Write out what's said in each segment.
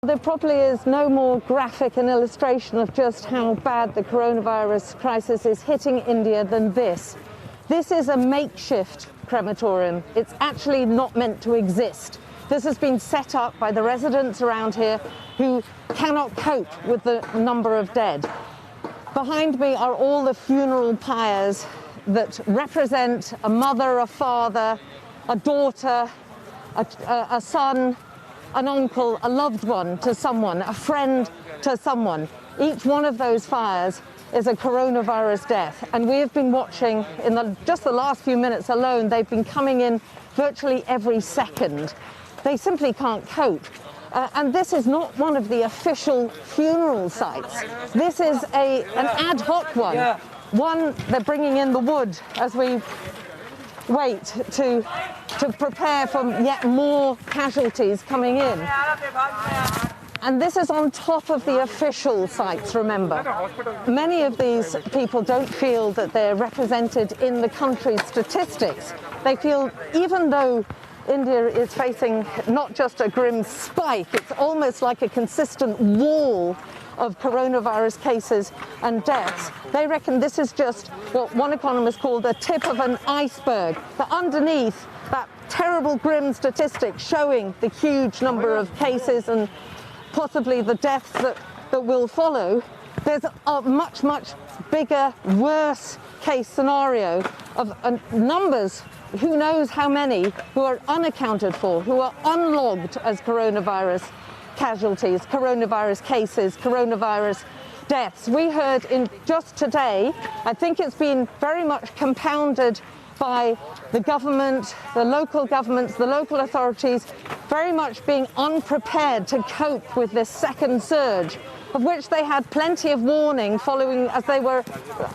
There probably is no more graphic an illustration of just how bad the coronavirus crisis is hitting India than this. This is a makeshift crematorium. It's actually not meant to exist. This has been set up by the residents around here who cannot cope with the number of dead. Behind me are all the funeral pyres that represent a mother, a father, a daughter, a son, an uncle, a loved one to someone, a friend to someone. Each one of those fires is a coronavirus death. And we have been watching, in just the last few minutes alone, they've been coming in virtually every second. They simply can't cope. And this is not one of the official funeral sites. This is an ad hoc one. One, they're bringing in the wood as we wait to prepare for yet more casualties coming in. And this is on top of the official sites, remember. Many of these people don't feel that they're represented in the country's statistics. They feel, even though India is facing not just a grim spike, it's almost like a consistent wall of coronavirus cases and deaths. They reckon this is just what one economist called the tip of an iceberg. That underneath that terrible grim statistic showing the huge number of cases and possibly the deaths that will follow, there's a much, much bigger, worse case scenario of numbers, who knows how many, who are unaccounted for, who are unlogged as coronavirus casualties, coronavirus cases, coronavirus deaths. We heard in just today, I think it's been very much compounded by the government, the local governments, the local authorities, very much being unprepared to cope with this second surge, of which they had plenty of warning following, as they were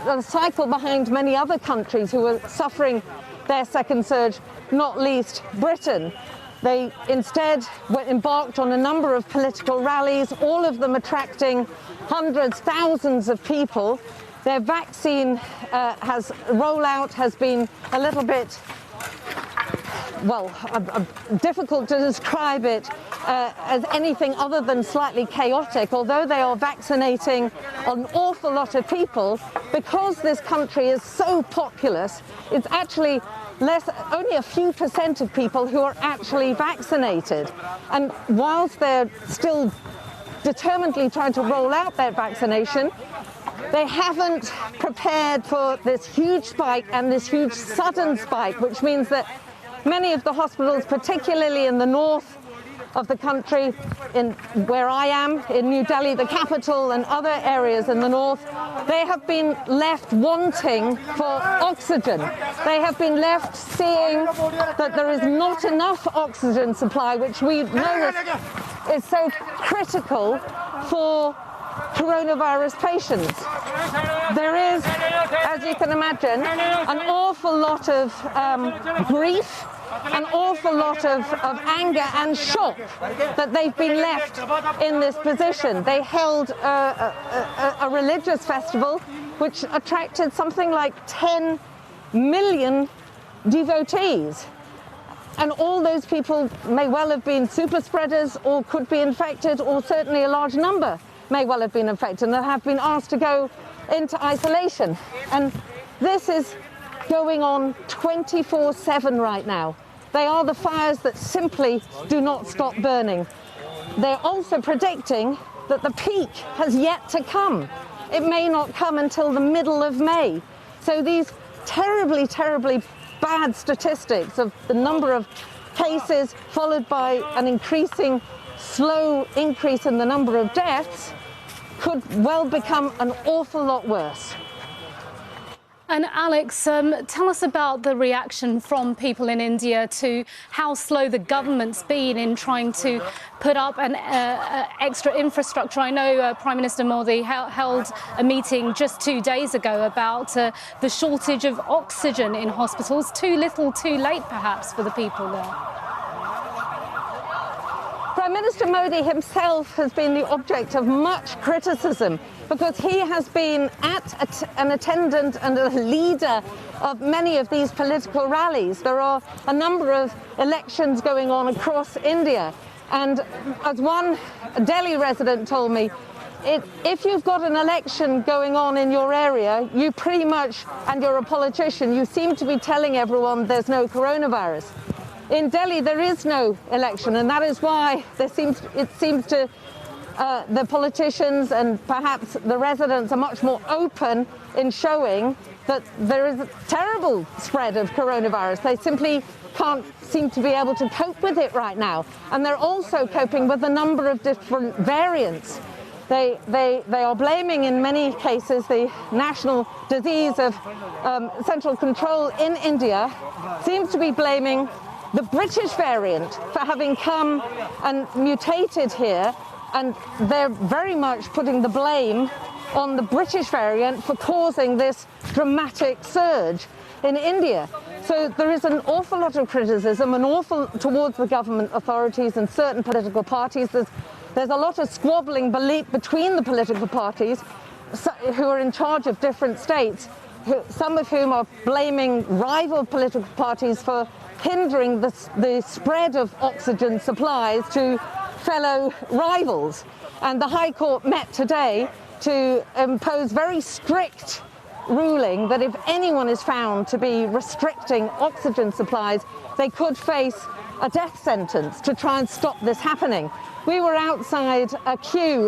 a cycle behind many other countries who were suffering their second surge, not least Britain. They instead embarked on a number of political rallies, all of them attracting hundreds, thousands of people. Their vaccine rollout has been a little bit, well, difficult to describe it as anything other than slightly chaotic, although they are vaccinating an awful lot of people. Because this country is so populous, it's actually only a few % of people who are actually vaccinated. And whilst they're still determinedly trying to roll out their vaccination, they haven't prepared for this huge spike and this huge sudden spike, which means that many of the hospitals, particularly in the north of the country, in where I am, in New Delhi, the capital, and other areas in the north, they have been left wanting for oxygen. They have been left seeing that there is not enough oxygen supply, which we know is so critical for coronavirus patients. There is, as you can imagine, an awful lot of grief, an awful lot of anger and shock that they've been left in this position. They held a religious festival which attracted something like 10 million devotees. And all those people may well have been super spreaders, or could be infected, or certainly a large number may well have been infected and have been asked to go into isolation. And this is going on 24/7 right now. They are the fires that simply do not stop burning. They're also predicting that the peak has yet to come. It may not come until the middle of May. So these terribly, terribly bad statistics of the number of cases followed by an increasing, slow increase in the number of deaths could well become an awful lot worse. And Alex, tell us about the reaction from people in India to how slow the government's been in trying to put up an extra infrastructure. I know Prime Minister Modi held a meeting just 2 days ago about the shortage of oxygen in hospitals. Too little, too late, perhaps, for the people there. Prime Minister Modi himself has been the object of much criticism because he has been an attendant and a leader of many of these political rallies. There are a number of elections going on across India, And as one Delhi resident told me, if you've got an election going on in your area, you pretty much, and you're a politician, you seem to be telling everyone there's no coronavirus. In Delhi, there is no election, and that is why the politicians and perhaps the residents are much more open in showing that there is a terrible spread of coronavirus. They simply can't seem to be able to cope with it right now. And they're also coping with a number of different variants. They are blaming, in many cases, the national disease of central control in India seems to be blaming the British variant for having come and mutated here, and they're very much putting the blame on the British variant for causing this dramatic surge in India. So there is an awful lot of criticism, towards the government authorities and certain political parties. There's a lot of squabbling between the political parties who are in charge of different states, some of whom are blaming rival political parties for hindering the spread of oxygen supplies to fellow rivals. And the High Court met today to impose very strict ruling that if anyone is found to be restricting oxygen supplies, they could face a death sentence to try and stop this happening. We were outside a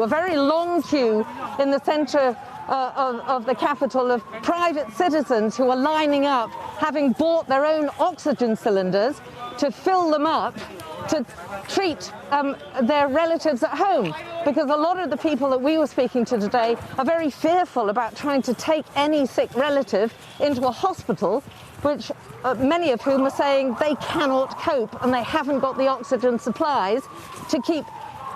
very long queue in the centre of the capital of private citizens who are lining up, having bought their own oxygen cylinders to fill them up to treat their relatives at home, because a lot of the people that we were speaking to today are very fearful about trying to take any sick relative into a hospital, which many of whom are saying they cannot cope and they haven't got the oxygen supplies to keep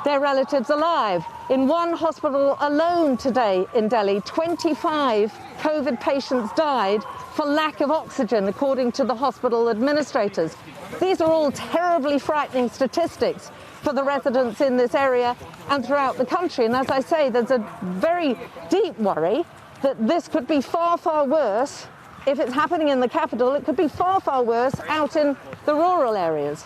their relatives alive. In one hospital alone today in Delhi, 25 COVID patients died for lack of oxygen, according to the hospital administrators. These are all terribly frightening statistics for the residents in this area and throughout the country. And as I say, there's a very deep worry that this could be far, far worse. If it's happening in the capital, it could be far, far worse out in the rural areas.